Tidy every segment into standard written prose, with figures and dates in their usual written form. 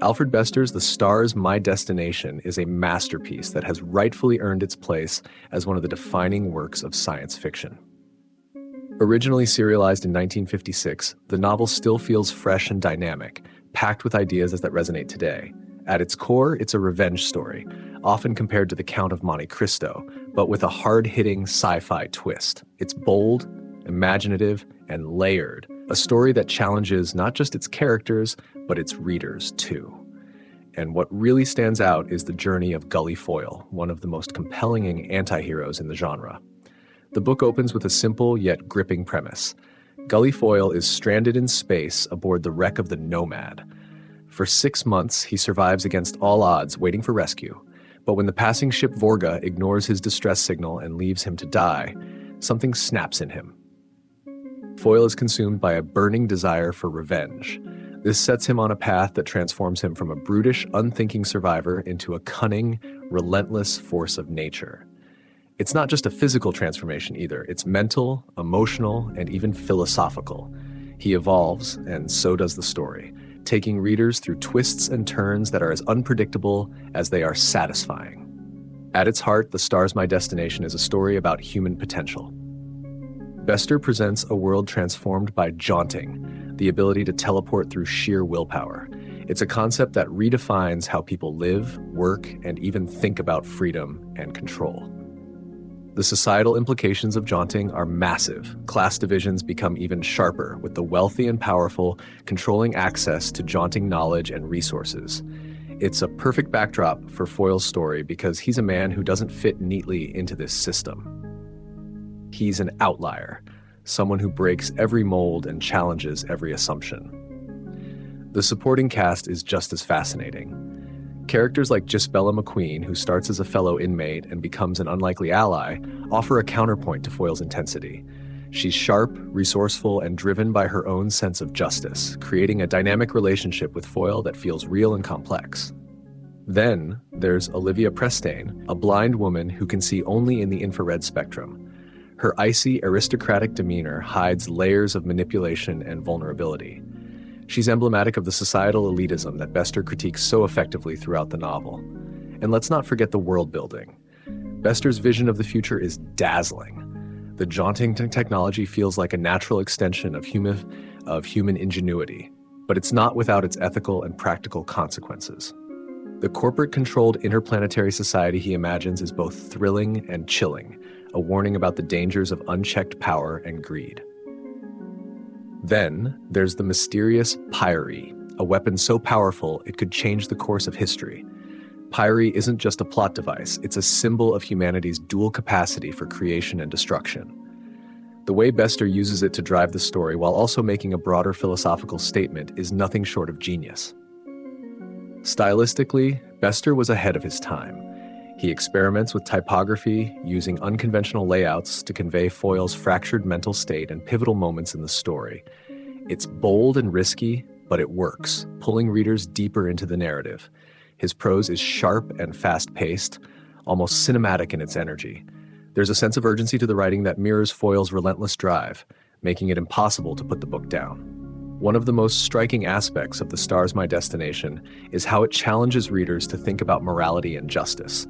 Alfred Bester's The Stars, My Destination is a masterpiece that has rightfully earned its place as one of the defining works of science fiction. Originally serialized in 1956, the novel still feels fresh and dynamic, packed with ideas that resonate today. At its core, it's a revenge story, often compared to The Count of Monte Cristo, but with a hard-hitting sci-fi twist. It's bold, imaginative, and layered, a story that challenges not just its characters, but its readers too. And what really stands out is the journey of Gully Foyle, one of the most compelling antiheroes in the genre. The book opens with a simple yet gripping premise. Gully Foyle is stranded in space aboard the wreck of the Nomad. For 6 months, he survives against all odds, waiting for rescue. But when the passing ship Vorga ignores his distress signal and leaves him to die, something snaps in him. Foyle is consumed by a burning desire for revenge. This sets him on a path that transforms him from a brutish, unthinking survivor into a cunning, relentless force of nature. It's not just a physical transformation either. It's mental, emotional, and even philosophical. He evolves, and so does the story, taking readers through twists and turns that are as unpredictable as they are satisfying. At its heart, The Stars, My Destination is a story about human potential. Bester presents a world transformed by jaunting, the ability to teleport through sheer willpower. It's a concept that redefines how people live, work, and even think about freedom and control. The societal implications of jaunting are massive. Class divisions become even sharper, with the wealthy and powerful controlling access to jaunting knowledge and resources. It's a perfect backdrop for Foyle's story because he's a man who doesn't fit neatly into this system. He's an outlier, someone who breaks every mold and challenges every assumption. The supporting cast is just as fascinating. Characters like Gisbella McQueen, who starts as a fellow inmate and becomes an unlikely ally, offer a counterpoint to Foyle's intensity. She's sharp, resourceful, and driven by her own sense of justice, creating a dynamic relationship with Foyle that feels real and complex. Then there's Olivia Prestane, a blind woman who can see only in the infrared spectrum. Her icy, aristocratic demeanor hides layers of manipulation and vulnerability. She's emblematic of the societal elitism that Bester critiques so effectively throughout the novel. And let's not forget the world building. Bester's vision of the future is dazzling. The jaunting technology feels like a natural extension of human ingenuity, but it's not without its ethical and practical consequences. The corporate-controlled interplanetary society he imagines is both thrilling and chilling, a warning about the dangers of unchecked power and greed. Then there's the mysterious Pyre, a weapon so powerful it could change the course of history. Pyre isn't just a plot device, it's a symbol of humanity's dual capacity for creation and destruction. The way Bester uses it to drive the story while also making a broader philosophical statement is nothing short of genius. Stylistically, Bester was ahead of his time. He experiments with typography, using unconventional layouts to convey Foyle's fractured mental state and pivotal moments in the story. It's bold and risky, but it works, pulling readers deeper into the narrative. His prose is sharp and fast-paced, almost cinematic in its energy. There's a sense of urgency to the writing that mirrors Foyle's relentless drive, making it impossible to put the book down. One of the most striking aspects of The Stars, My Destination is how it challenges readers to think about morality and justice.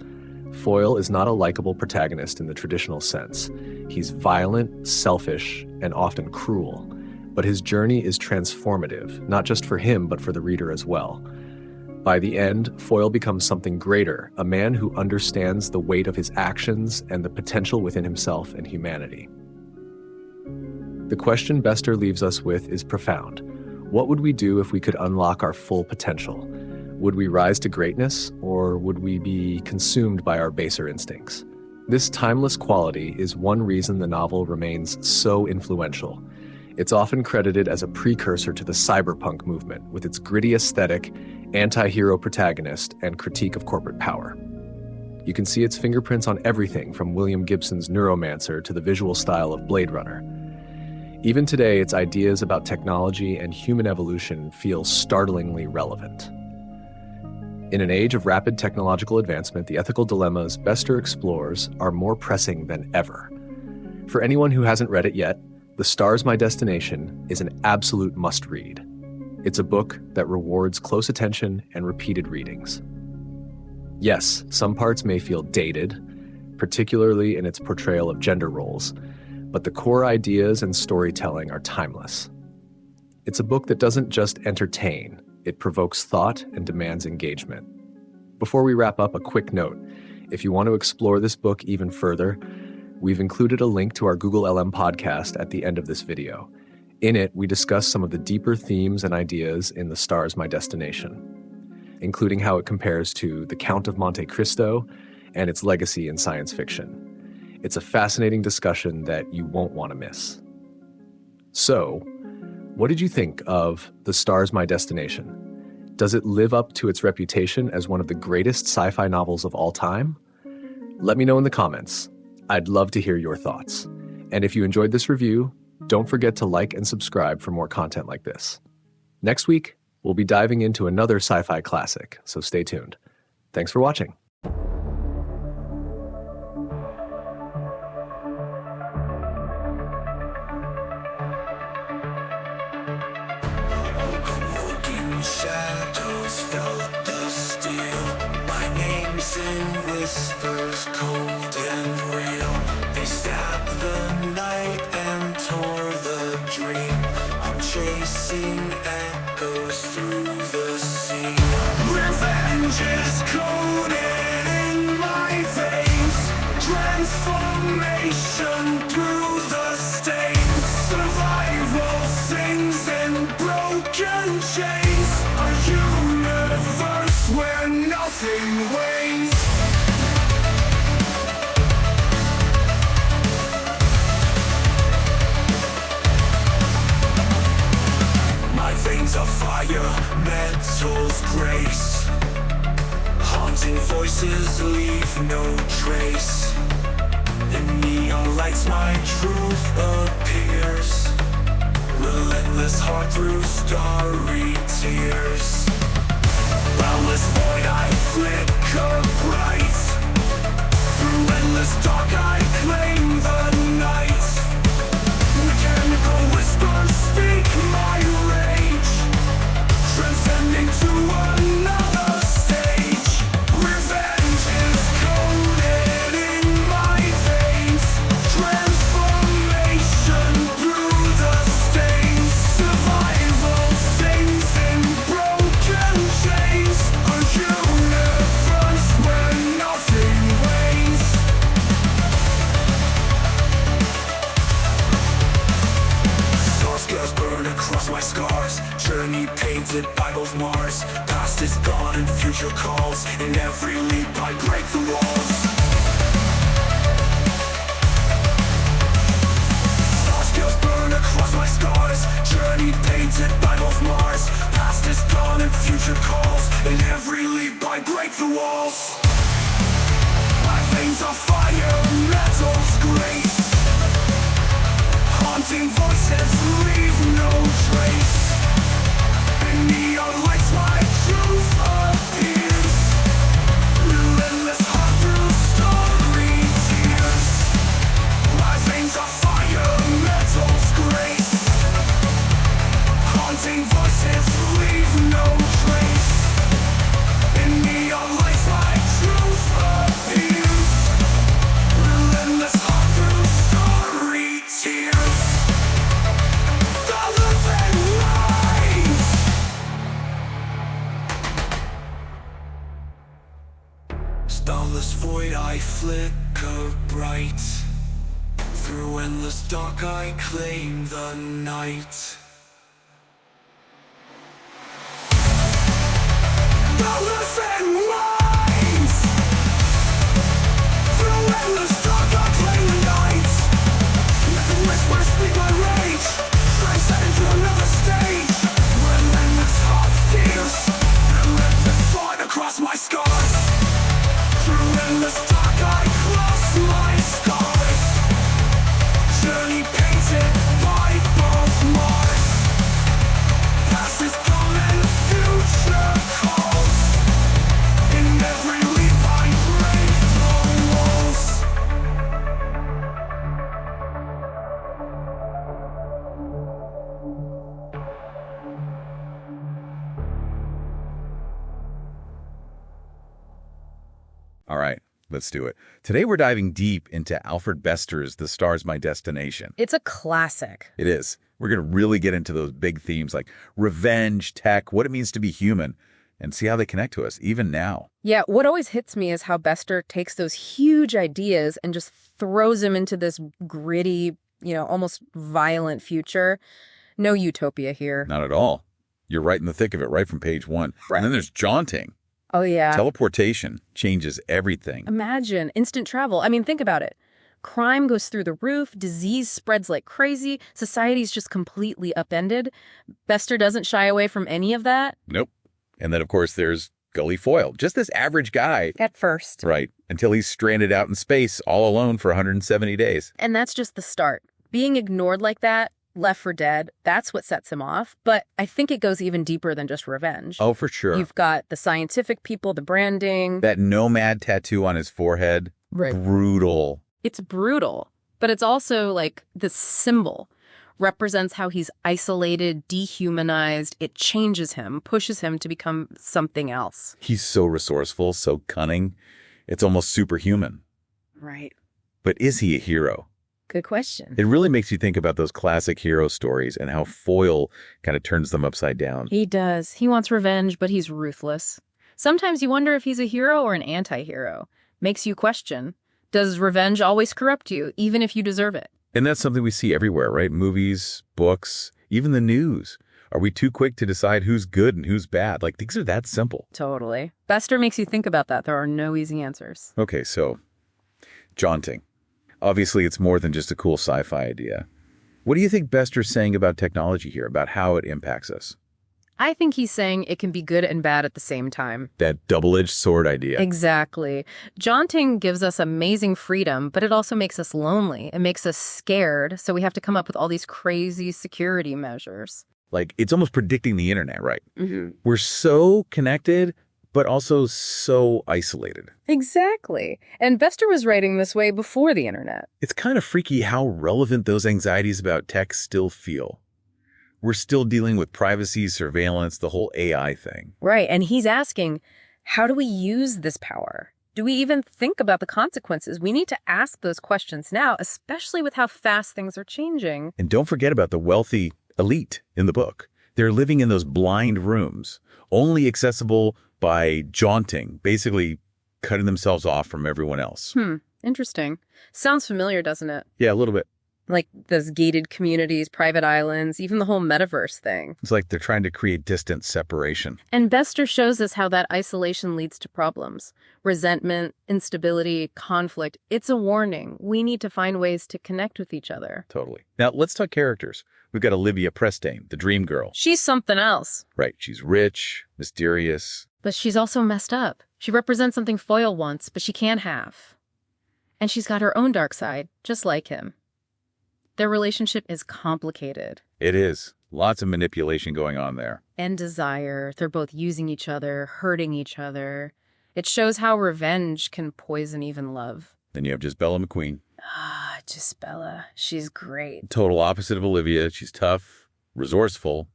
Foyle is not a likable protagonist in the traditional sense. He's violent, selfish, and often cruel. But his journey is transformative, not just for him, but for the reader as well. By the end, Foyle becomes something greater, a man who understands the weight of his actions and the potential within himself and humanity. The question Bester leaves us with is profound. What would we do if we could unlock our full potential? Would we rise to greatness, or would we be consumed by our baser instincts? This timeless quality is one reason the novel remains so influential. It's often credited as a precursor to the Cyberpunk movement, with its gritty aesthetic, anti-hero protagonist, and critique of corporate power. You can see its fingerprints on everything from William Gibson's Neuromancer to the visual style of Blade Runner. Even today, its ideas about technology and human evolution feel startlingly relevant. In an age of rapid technological advancement, the ethical dilemmas Bester explores are more pressing than ever. For anyone who hasn't read it yet, The Stars, My Destination is an absolute must-read. It's a book that rewards close attention and repeated readings. Yes, some parts may feel dated, particularly in its portrayal of gender roles, but the core ideas and storytelling are timeless. It's a book that doesn't just entertain, it provokes thought and demands engagement. Before we wrap up, a quick note. If you want to explore this book even further, we've included a link to our Google LM podcast at the end of this video. In it, we discuss some of the deeper themes and ideas in The Stars, My Destination, including how it compares to The Count of Monte Cristo and its legacy in science fiction. It's a fascinating discussion that you won't want to miss. So, what did you think of The Stars, My Destination? Does it live up to its reputation as one of the greatest sci-fi novels of all time? Let me know in the comments. I'd love to hear your thoughts. And if you enjoyed this review, don't forget to like and subscribe for more content like this. Next week, we'll be diving into another sci-fi classic, so stay tuned. Thanks for watching. Shadows felt the steel. My name's in whispers, cold and real. They stabbed the night and tore the dream. I'm chasing echoes through the sea. Revenge is coded in my veins. Transformation through the stains. Survival sings in broken chains. A universe where nothing wanes. My veins are fire, metal's grace. Haunting voices leave no trace. In neon lights my truth appears. Relentless heart through starry tears. Boundless void I flicker bright. Through endless dark I claim the night. Mechanical whispers speak my rage. Transcending to another stage. Revenge is coded in my veins. Transformation through the stains. Survival sings in broken chains. A universe where nothing wanes. Star scales burn across my scars. Journey painted by both Mars. Past is gone and future calls. In every leap I break the walls. Star scales burn across my scars. Journey painted by both Mars. Past is gone and future calls. In every leap I break the walls. My veins are fire, metal's grace. Haunting voices leave no trace. In neon lights my truth appears. Relentless heart through starry tears. My veins are fire, metal's grace. Haunting voices leave no trace. In neon lights my truth appears. Relentless heart through starry tears. Dollar than lies. Starless void I flicker bright. Through endless dark I claim the night. Dollar than lies. Through endless dark I claim the night. Let the whispers speak my rage. Transcend to another stage. Relentless heart fears. Relentless thought across my scars. Through endless dark I cross my scars. Journey painted by both Mars. All right, let's do it. Today we're diving deep into Alfred Bester's The Star's My Destination. It's a classic. It is. We're going to really get into those big themes like revenge, tech, what it means to be human, and see how they connect to us, even now. Yeah, what always hits me is how Bester takes those huge ideas and just throws them into this gritty, almost violent future. No utopia here. Not at all. You're right in the thick of it, right from page 1. Right. And then there's jaunting. Oh, yeah. Teleportation changes everything. Imagine instant travel. I mean, think about it. Crime goes through the roof, disease spreads like crazy, society's just completely upended. Bester doesn't shy away from any of that. Nope. And then, of course, there's Gully Foyle, just this average guy. At first. Right, until he's stranded out in space all alone for 170 days. And that's just the start. Being ignored like that, left for dead, that's what sets him off. But I think it goes even deeper than just revenge. Oh, for sure. You've got the scientific people, the branding. That nomad tattoo on his forehead. Right. Brutal. It's brutal, but it's also like this symbol represents how he's isolated, dehumanized. It changes him, pushes him to become something else. He's so resourceful, so cunning. It's almost superhuman. Right. But is he a hero? Good question. It really makes you think about those classic hero stories and how Foyle kind of turns them upside down. He does. He wants revenge, but he's ruthless. Sometimes you wonder if he's a hero or an anti-hero. Makes you question. Does revenge always corrupt you, even if you deserve it? And that's something we see everywhere, right? Movies, books, even the news. Are we too quick to decide who's good and who's bad? Like, things are that simple. Totally. Bester makes you think about that. There are no easy answers. Okay, so jaunting. Obviously, it's more than just a cool sci-fi idea. What do you think Bester's saying about technology here, about how it impacts us? I think he's saying it can be good and bad at the same time. That double-edged sword idea. Exactly. Jaunting gives us amazing freedom, but it also makes us lonely. It makes us scared, so we have to come up with all these crazy security measures. Like, it's almost predicting the internet, right? Mm-hmm. We're so connected, but also so isolated. Exactly. And Bester was writing this way before the internet. It's kind of freaky how relevant those anxieties about tech still feel. We're still dealing with privacy, surveillance, the whole AI thing. Right. And he's asking, how do we use this power? Do we even think about the consequences? We need to ask those questions now, especially with how fast things are changing. And don't forget about the wealthy elite in the book. They're living in those blind rooms, only accessible by jaunting, basically cutting themselves off from everyone else. Interesting. Sounds familiar, doesn't it? Yeah, a little bit. Like those gated communities, private islands, even the whole metaverse thing. It's like they're trying to create distant separation. And Bester shows us how that isolation leads to problems. Resentment, instability, conflict. It's a warning. We need to find ways to connect with each other. Totally. Now, let's talk characters. We've got Olivia Prestane, the dream girl. She's something else. Right. She's rich, mysterious. But she's also messed up. She represents something Foyle wants, but she can't have. And she's got her own dark side, just like him. Their relationship is complicated. It is. Lots of manipulation going on there. And desire. They're both using each other, hurting each other. It shows how revenge can poison even love. Then you have just Bella McQueen. Ah, just Bella. She's great. Total opposite of Olivia. She's tough, resourceful,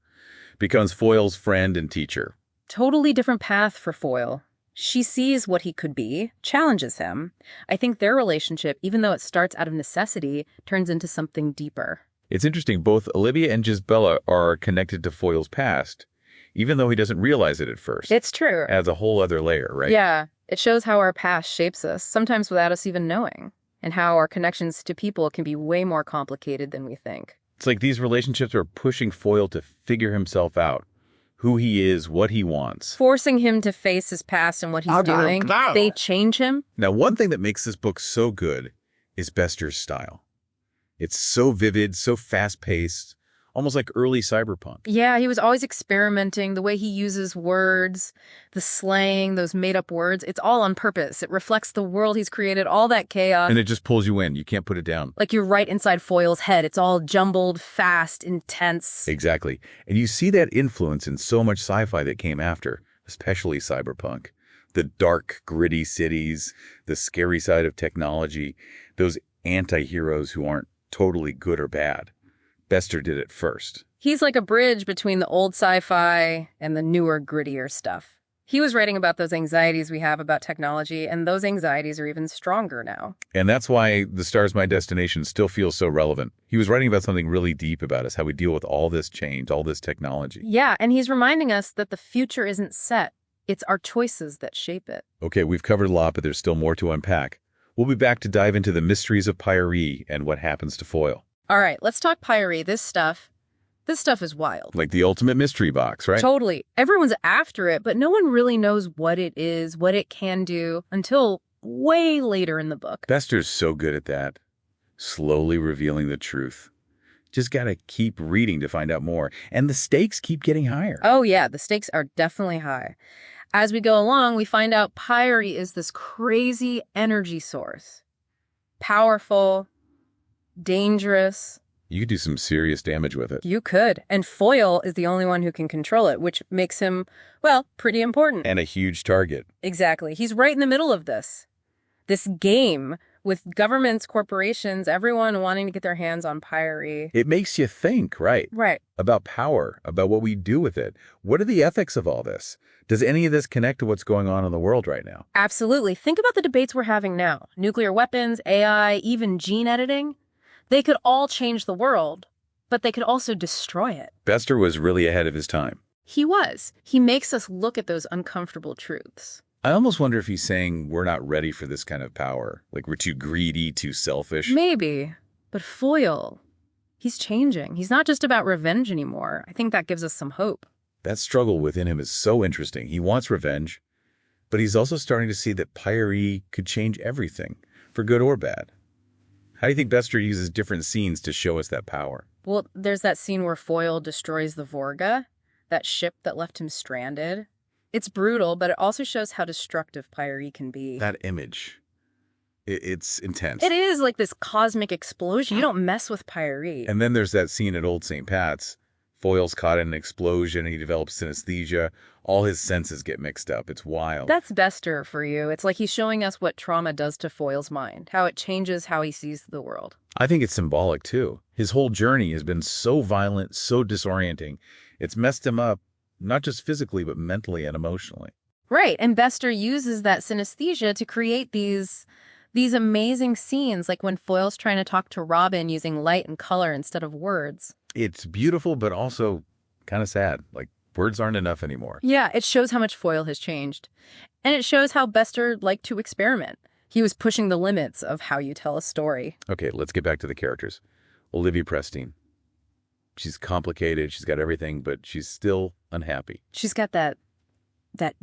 becomes Foyle's friend and teacher. Totally different path for Foyle. She sees what he could be, challenges him. I think their relationship, even though it starts out of necessity, turns into something deeper. It's interesting, both Olivia and Gisbella are connected to Foyle's past, even though he doesn't realize it at first. It's true. Adds a whole other layer, right? Yeah, it shows how our past shapes us, sometimes without us even knowing, and how our connections to people can be way more complicated than we think. It's like these relationships are pushing Foyle to figure himself out. Who he is, what he wants. Forcing him to face his past and what he's doing. They change him. Now, one thing that makes this book so good is Bester's style. It's so vivid, so fast-paced, almost like early Cyberpunk. Yeah, he was always experimenting, the way he uses words, the slang, those made-up words. It's all on purpose. It reflects the world he's created, all that chaos. And it just pulls you in. You can't put it down. Like you're right inside Foyle's head. It's all jumbled, fast, intense. Exactly. And you see that influence in so much sci-fi that came after, especially Cyberpunk. The dark, gritty cities, the scary side of technology, those anti-heroes who aren't totally good or bad. Bester did it first. He's like a bridge between the old sci-fi and the newer, grittier stuff. He was writing about those anxieties we have about technology, and those anxieties are even stronger now. And that's why The Star's My Destination still feels so relevant. He was writing about something really deep about us, how we deal with all this change, all this technology. Yeah, and he's reminding us that the future isn't set. It's our choices that shape it. Okay, we've covered a lot, but there's still more to unpack. We'll be back to dive into the mysteries of Pyre and what happens to Foyle. All right, let's talk Pyre. This stuff is wild. Like the ultimate mystery box, right? Totally. Everyone's after it, but no one really knows what it is, what it can do, until way later in the book. Bester's so good at that. Slowly revealing the truth. Just gotta keep reading to find out more. And the stakes keep getting higher. Oh yeah, the stakes are definitely high. As we go along, we find out Pyre is this crazy energy source. Powerful, dangerous. You could do some serious damage with it. You could. And Foyle is the only one who can control it, which makes him, well, pretty important. And a huge target. Exactly. He's right in the middle of this. This game with governments, corporations, everyone wanting to get their hands on Pyre. It makes you think, right? Right. About power, about what we do with it. What are the ethics of all this? Does any of this connect to what's going on in the world right now? Absolutely. Think about the debates we're having now. Nuclear weapons, AI, even gene editing. They could all change the world, but they could also destroy it. Bester was really ahead of his time. He was. He makes us look at those uncomfortable truths. I almost wonder if he's saying we're not ready for this kind of power. Like we're too greedy, too selfish. Maybe. But Foyle, he's changing. He's not just about revenge anymore. I think that gives us some hope. That struggle within him is so interesting. He wants revenge, but he's also starting to see that Pyre could change everything, for good or bad. How do you think Bester uses different scenes to show us that power? Well, there's that scene where Foyle destroys the Vorga, that ship that left him stranded. It's brutal, but it also shows how destructive Pyre can be. That image, it's intense. It is like this cosmic explosion. You don't mess with Pyre. And then there's that scene at Old St. Pat's. Foyle's caught in an explosion and he develops synesthesia. All his senses get mixed up. It's wild. That's Bester for you. It's like he's showing us what trauma does to Foyle's mind, how it changes how he sees the world. I think it's symbolic, too. His whole journey has been so violent, so disorienting. It's messed him up, not just physically, but mentally and emotionally. Right, and Bester uses that synesthesia to create these amazing scenes, like when Foyle's trying to talk to Robin using light and color instead of words. It's beautiful, but also kind of sad. Like, words aren't enough anymore. Yeah, it shows how much Foyle has changed. And it shows how Bester liked to experiment. He was pushing the limits of how you tell a story. Okay, let's get back to the characters. Olivia Prestine. She's complicated, she's got everything, but she's still unhappy. She's got that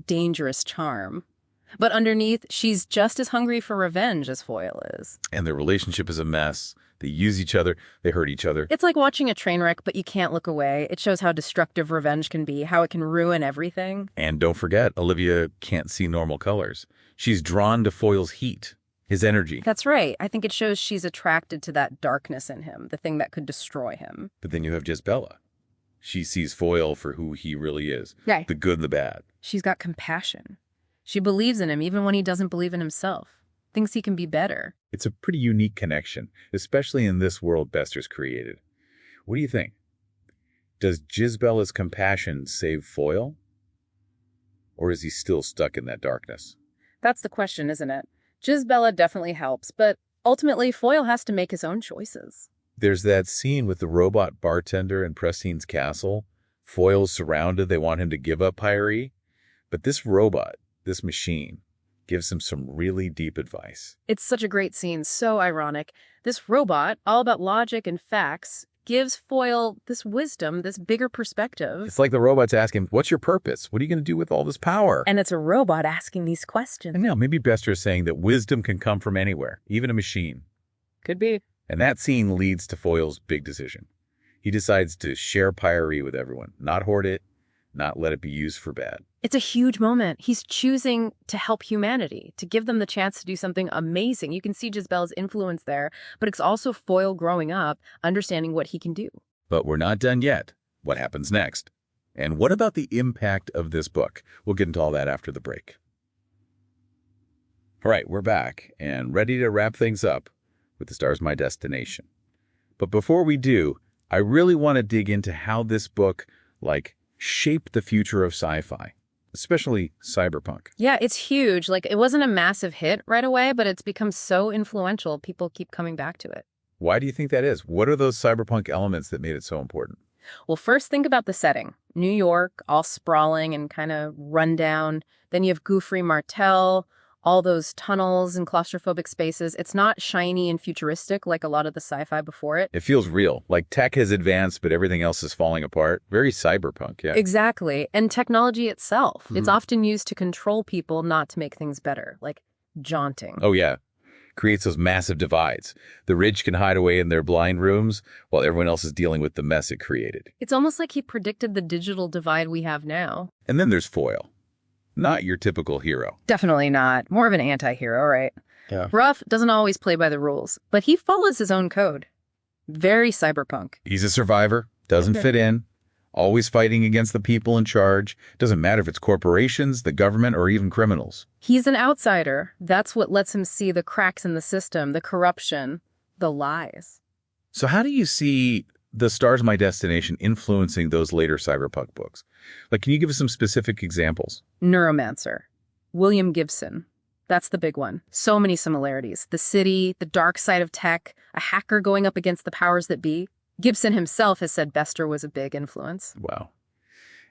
dangerous charm. But underneath, she's just as hungry for revenge as Foyle is. And their relationship is a mess. They use each other. They hurt each other. It's like watching a train wreck, but you can't look away. It shows how destructive revenge can be, how it can ruin everything. And don't forget, Olivia can't see normal colors. She's drawn to Foyle's heat, his energy. That's right. I think it shows she's attracted to that darkness in him, the thing that could destroy him. But then you have Jezbella. She sees Foyle for who he really is. Right. The good and the bad. She's got compassion. She believes in him even when he doesn't believe in himself. Thinks he can be better. It's a pretty unique connection, especially in this world Bester's created. What do you think? Does Jezbella's compassion save Foyle? Or is he still stuck in that darkness? That's the question, isn't it? Jezbella definitely helps, but ultimately Foyle has to make his own choices. There's that scene with the robot bartender in Prestine's castle. Foyle's surrounded. They want him to give up Pyre. But this robot, this machine, gives him some really deep advice. It's such a great scene, so ironic. This robot, all about logic and facts, gives Foyle this wisdom, this bigger perspective. It's like the robot's asking, what's your purpose? What are you going to do with all this power? And it's a robot asking these questions. And now maybe Bester is saying that wisdom can come from anywhere, even a machine. Could be. And that scene leads to Foyle's big decision. He decides to share Pyre with everyone, not hoard it, not let it be used for bad. It's a huge moment. He's choosing to help humanity, to give them the chance to do something amazing. You can see Jezbella's influence there, but it's also Foyle growing up, understanding what he can do. But we're not done yet. What happens next? And what about the impact of this book? We'll get into all that after the break. All right, we're back and ready to wrap things up with The Star's My Destination. But before we do, I really want to dig into how this book, shaped the future of sci-fi. especially Cyberpunk. Yeah, it's huge. Like, it wasn't a massive hit right away, but it's become so influential. People keep coming back to it. Why do you think that is? What are those cyberpunk elements that made it so important? Well, first, think about the setting. New York, all sprawling and kind of run down. Then you have Gouffre Martel, all those tunnels and claustrophobic spaces. It's not shiny and futuristic like a lot of the sci-fi before it. It feels real, like tech has advanced, but everything else is falling apart. Very cyberpunk, yeah. Exactly. And technology itself. It's often used to control people, not to make things better, like jaunting. Oh, yeah. Creates those massive divides. The rich can hide away in their blind rooms while everyone else is dealing with the mess it created. It's almost like he predicted the digital divide we have now. And then there's Foyle. Not your typical hero. Definitely not. More of an anti-hero, right? Yeah. Ruff doesn't always play by the rules, but he follows his own code. Very cyberpunk. He's a survivor, doesn't fit in, always fighting against the people in charge. Doesn't matter if it's corporations, the government, or even criminals. He's an outsider. That's what lets him see the cracks in the system, the corruption, the lies. So how do you see The Star's My Destination influencing those later cyberpunk books? Like, can you give us some specific examples? Neuromancer. William Gibson. That's the big one. So many similarities. The city, the dark side of tech, a hacker going up against the powers that be. Gibson himself has said Bester was a big influence. Wow.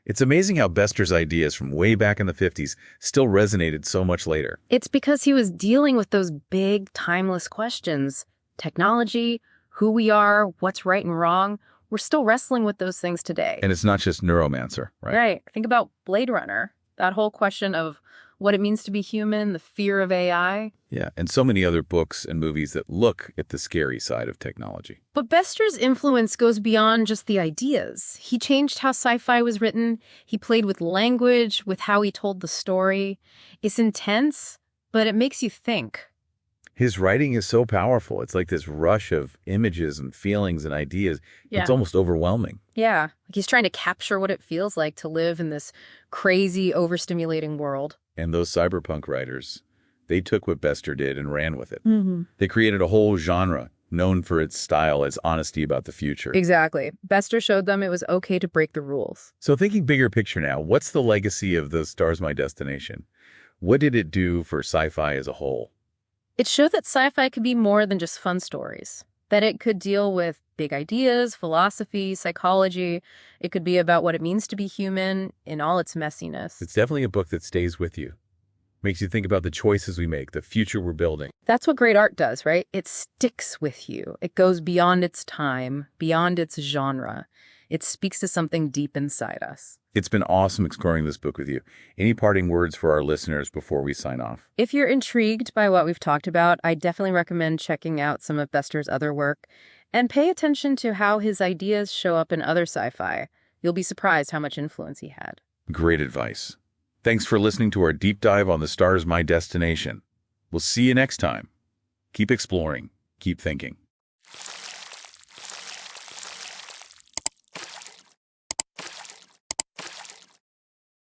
It's amazing how Bester's ideas from way back in the 50s still resonated so much later. It's because he was dealing with those big, timeless questions. Technology, who we are, what's right and wrong. We're still wrestling with those things today. And it's not just Neuromancer, right? Right. Think about Blade Runner. That whole question of what it means to be human, the fear of AI. Yeah, and so many other books and movies that look at the scary side of technology. But Bester's influence goes beyond just the ideas. He changed how sci-fi was written. He played with language, with how he told the story. It's intense, but it makes you think. His writing is so powerful. It's like this rush of images and feelings and ideas. Yeah. It's almost overwhelming. Yeah, like he's trying to capture what it feels like to live in this crazy, overstimulating world. And those cyberpunk writers, they took what Bester did and ran with it. Mm-hmm. They created a whole genre known for its style as honesty about the future. Exactly. Bester showed them it was okay to break the rules. So thinking bigger picture now, what's the legacy of The Star's My Destination? What did it do for sci-fi as a whole? It showed that sci-fi could be more than just fun stories, that it could deal with big ideas, philosophy, psychology. It could be about what it means to be human in all its messiness. It's definitely a book that stays with you. Makes you think about the choices we make, the future we're building. That's what great art does, right? It sticks with you. It goes beyond its time, beyond its genre. It speaks to something deep inside us. It's been awesome exploring this book with you. Any parting words for our listeners before we sign off? If you're intrigued by what we've talked about, I definitely recommend checking out some of Bester's other work and pay attention to how his ideas show up in other sci-fi. You'll be surprised how much influence he had. Great advice. Thanks for listening to our deep dive on The Star's My Destination. We'll see you next time. Keep exploring. Keep thinking.